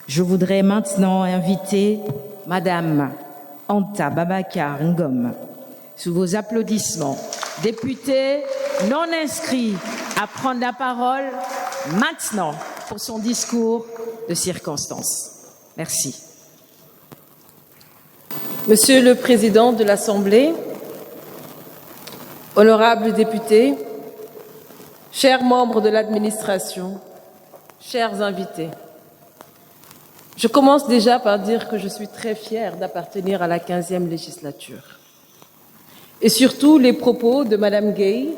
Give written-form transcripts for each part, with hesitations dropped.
Je voudrais maintenant inviter Madame Anta Babacar Ngom, sous vos applaudissements, députée non inscrite, à prendre la parole maintenant pour son discours de circonstance. Merci. Monsieur le Président de l'Assemblée, honorables députés, chers membres de l'administration, chers invités, je commence déjà par dire que je suis très fière d'appartenir à la 15e législature. Et surtout, les propos de Madame Gueye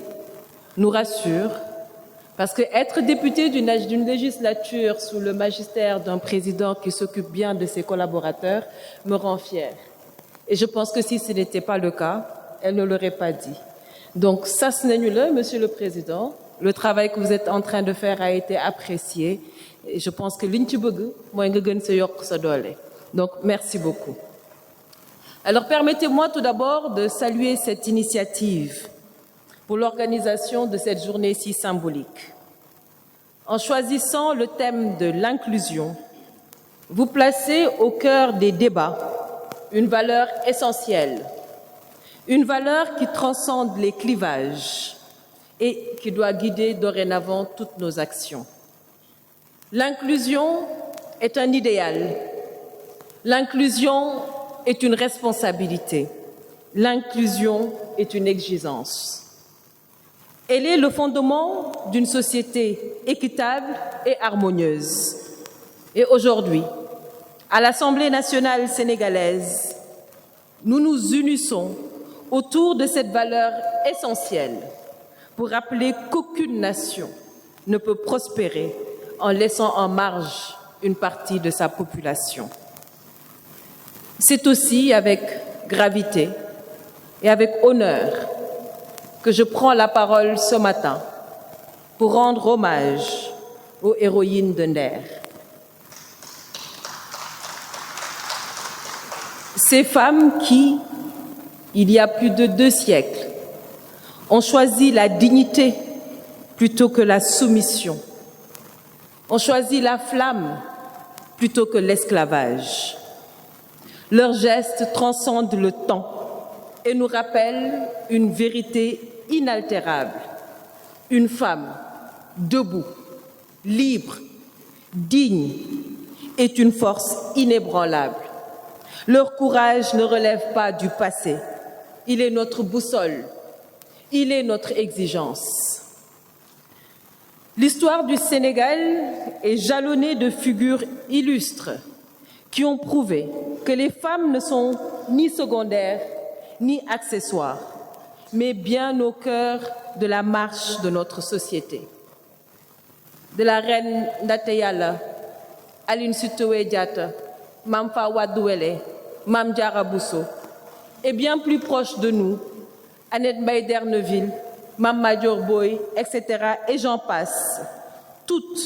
nous rassurent, parce qu'être député d'une législature sous le magistère d'un président qui s'occupe bien de ses collaborateurs me rend fière. Et je pense que si ce n'était pas le cas, elle ne l'aurait pas dit. Donc, sas nañu la, Monsieur le Président, le travail que vous êtes en train de faire a été apprécié. Et je pense que liñ ci bëgg mooy nga gën sa yokk sa doole. Donc, merci beaucoup. Alors, permettez-moi tout d'abord de saluer cette initiative pour l'organisation de cette journée si symbolique. En choisissant le thème de l'inclusion, vous placez au cœur des débats une valeur essentielle, une valeur qui transcende les clivages et qui doit guider dorénavant toutes nos actions. L'inclusion est un idéal, l'inclusion est une responsabilité, l'inclusion est une exigence. Elle est le fondement d'une société équitable et harmonieuse. Et aujourd'hui, à l'Assemblée nationale sénégalaise, nous nous unissons autour de cette valeur essentielle pour rappeler qu'aucune nation ne peut prospérer en laissant en marge une partie de sa population. C'est aussi avec gravité et avec honneur que je prends la parole ce matin pour rendre hommage aux héroïnes de Nder. Ces femmes qui, il y a plus de 2 siècles, ont choisi la dignité plutôt que la soumission, ont choisi la flamme plutôt que l'esclavage. Leurs gestes transcendent le temps et nous rappellent une vérité inaltérable. Une femme debout, libre, digne est une force inébranlable. Leur courage ne relève pas du passé. Il est notre boussole. Il est notre exigence. L'histoire du Sénégal est jalonnée de figures illustres qui ont prouvé que les femmes ne sont ni secondaires ni accessoires, mais bien au cœur de la marche de notre société. De la reine Ndaté Yalla, Aline Sitoé Diatta, Mame Fa Wadou Wellé, Mame Diarra Bousso, et bien plus proche de nous, Annette Mbaye d'Erneville, Mame Madior Boye, etc. et j'en passe. Toutes,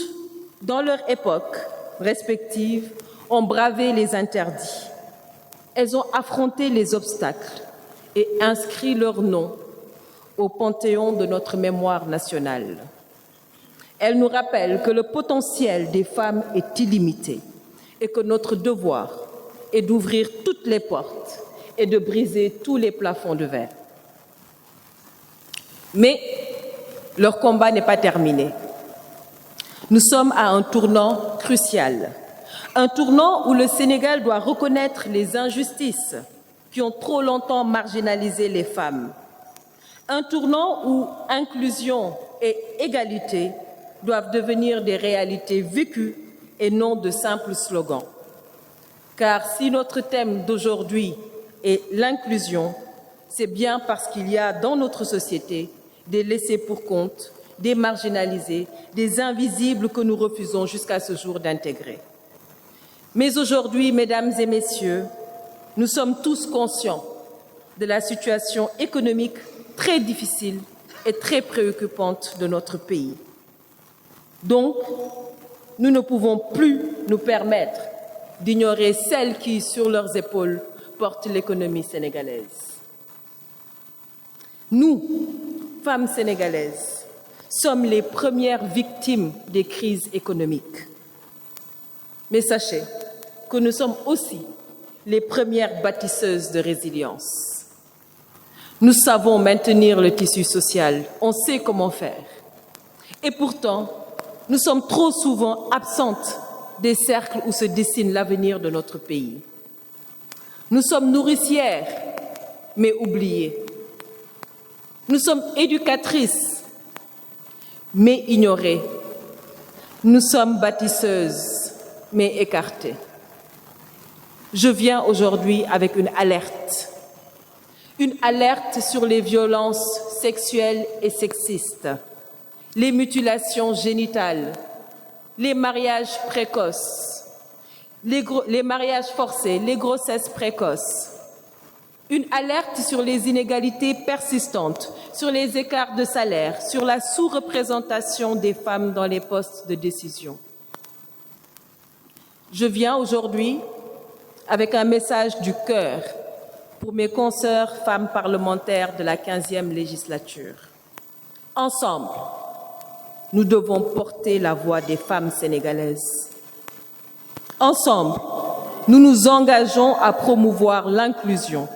dans leur époque respective, ont bravé les interdits. Elles ont affronté les obstacles et inscrit leur nom au panthéon de notre mémoire nationale. Elles nous rappellent que le potentiel des femmes est illimité et que notre devoir est d'ouvrir toutes les portes et de briser tous les plafonds de verre. Mais leur combat n'est pas terminé. Nous sommes à un tournant crucial, un tournant où le Sénégal doit reconnaître les injustices qui ont trop longtemps marginalisé les femmes, un tournant où inclusion et égalité doivent devenir des réalités vécues et non de simples slogans. Car si notre thème d'aujourd'hui est l'inclusion, c'est bien parce qu'il y a dans notre société des laissés pour compte, des marginalisés, des invisibles que nous refusons jusqu'à ce jour d'intégrer. Mais aujourd'hui, mesdames et messieurs, nous sommes tous conscients de la situation économique très difficile et très préoccupante de notre pays. Donc, nous ne pouvons plus nous permettre d'ignorer celles qui, sur leurs épaules, portent l'économie sénégalaise. Nous, femmes sénégalaises, sommes les premières victimes des crises économiques. Mais sachez que nous sommes aussi les premières bâtisseuses de résilience. Nous savons maintenir le tissu social, on sait comment faire. Et pourtant, nous sommes trop souvent absentes des cercles où se dessine l'avenir de notre pays. Nous sommes nourricières, mais oubliées. Nous sommes éducatrices, mais ignorées. Nous sommes bâtisseuses, mais écartées. Je viens aujourd'hui avec une alerte sur les violences sexuelles et sexistes, les mutilations génitales, les mariages précoces, les mariages forcés, les grossesses précoces. Une alerte sur les inégalités persistantes, sur les écarts de salaire, sur la sous-représentation des femmes dans les postes de décision. Je viens aujourd'hui avec un message du cœur pour mes consoeurs femmes parlementaires de la 15e législature. Ensemble, nous devons porter la voix des femmes sénégalaises. Ensemble, nous nous engageons à promouvoir l'inclusion,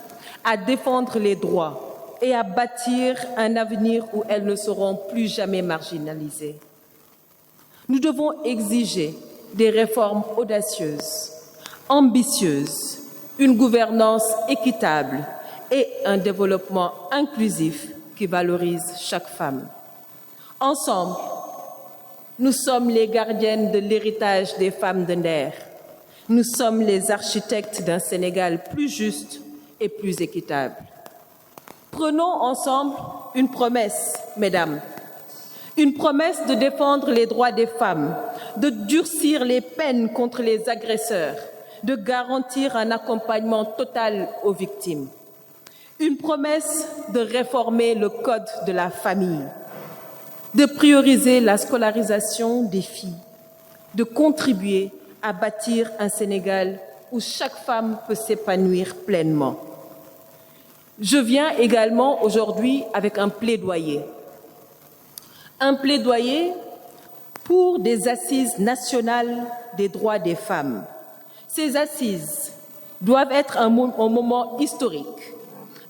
à défendre les droits et à bâtir un avenir où elles ne seront plus jamais marginalisées. Nous devons exiger des réformes audacieuses, ambitieuses, une gouvernance équitable et un développement inclusif qui valorise chaque femme. Ensemble, nous sommes les gardiennes de l'héritage des femmes de Nder. Nous sommes les architectes d'un Sénégal plus juste et plus équitable. Prenons ensemble une promesse, mesdames. Une promesse de défendre les droits des femmes, de durcir les peines contre les agresseurs, de garantir un accompagnement total aux victimes. Une promesse de réformer le code de la famille, de prioriser la scolarisation des filles, de contribuer à bâtir un Sénégal où chaque femme peut s'épanouir pleinement. Je viens également aujourd'hui avec un plaidoyer pour des assises nationales des droits des femmes. Ces assises doivent être un moment historique,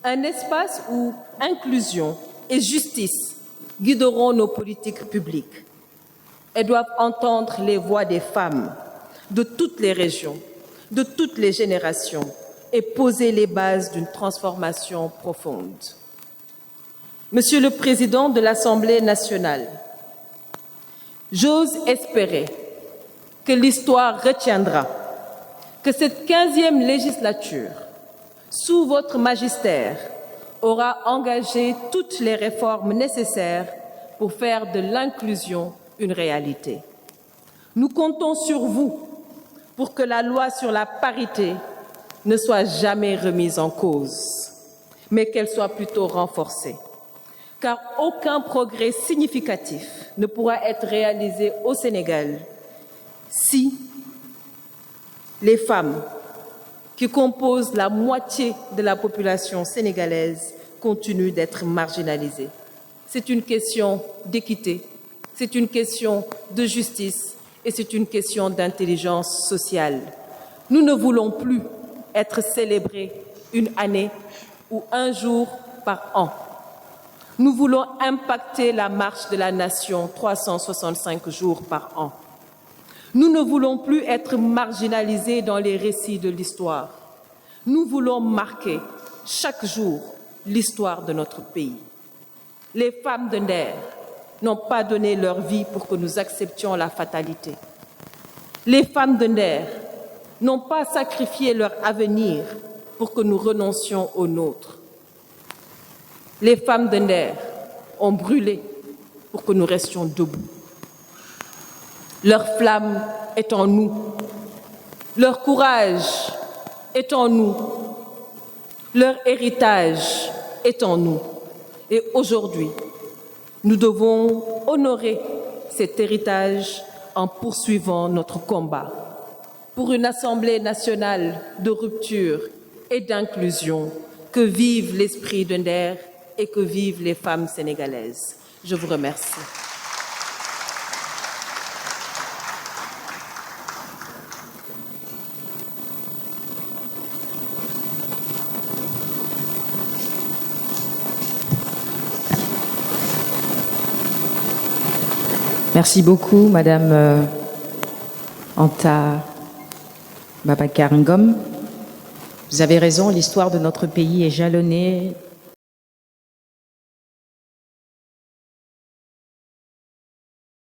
un espace où inclusion et justice guideront nos politiques publiques. Elles doivent entendre les voix des femmes de toutes les régions, de toutes les générations et poser les bases d'une transformation profonde. Monsieur le Président de l'Assemblée nationale, j'ose espérer que l'histoire retiendra que cette 15e législature, sous votre magistère, aura engagé toutes les réformes nécessaires pour faire de l'inclusion une réalité. Nous comptons sur vous pour que la loi sur la parité ne soit jamais remise en cause, mais qu'elle soit plutôt renforcée. Car aucun progrès significatif ne pourra être réalisé au Sénégal si les femmes, qui composent la moitié de la population sénégalaise, continuent d'être marginalisées. C'est une question d'équité, c'est une question de justice et c'est une question d'intelligence sociale. Nous ne voulons plus être célébrés une année ou un jour par an. Nous voulons impacter la marche de la nation 365 jours par an. Nous ne voulons plus être marginalisés dans les récits de l'histoire. Nous voulons marquer chaque jour l'histoire de notre pays. Les femmes de Nder n'ont pas donné leur vie pour que nous acceptions la fatalité. Les femmes de Nder n'ont pas sacrifié leur avenir pour que nous renoncions au nôtre. Les femmes de Nder ont brûlé pour que nous restions debout. Leur flamme est en nous, leur courage est en nous, leur héritage est en nous. Et aujourd'hui, nous devons honorer cet héritage en poursuivant notre combat pour une Assemblée nationale de rupture et d'inclusion. Que vive l'esprit de Nder et que vivent les femmes sénégalaises. Je vous remercie. Merci beaucoup, Madame Anta Babacar Ngom. Vous avez raison, l'histoire de notre pays est jalonnée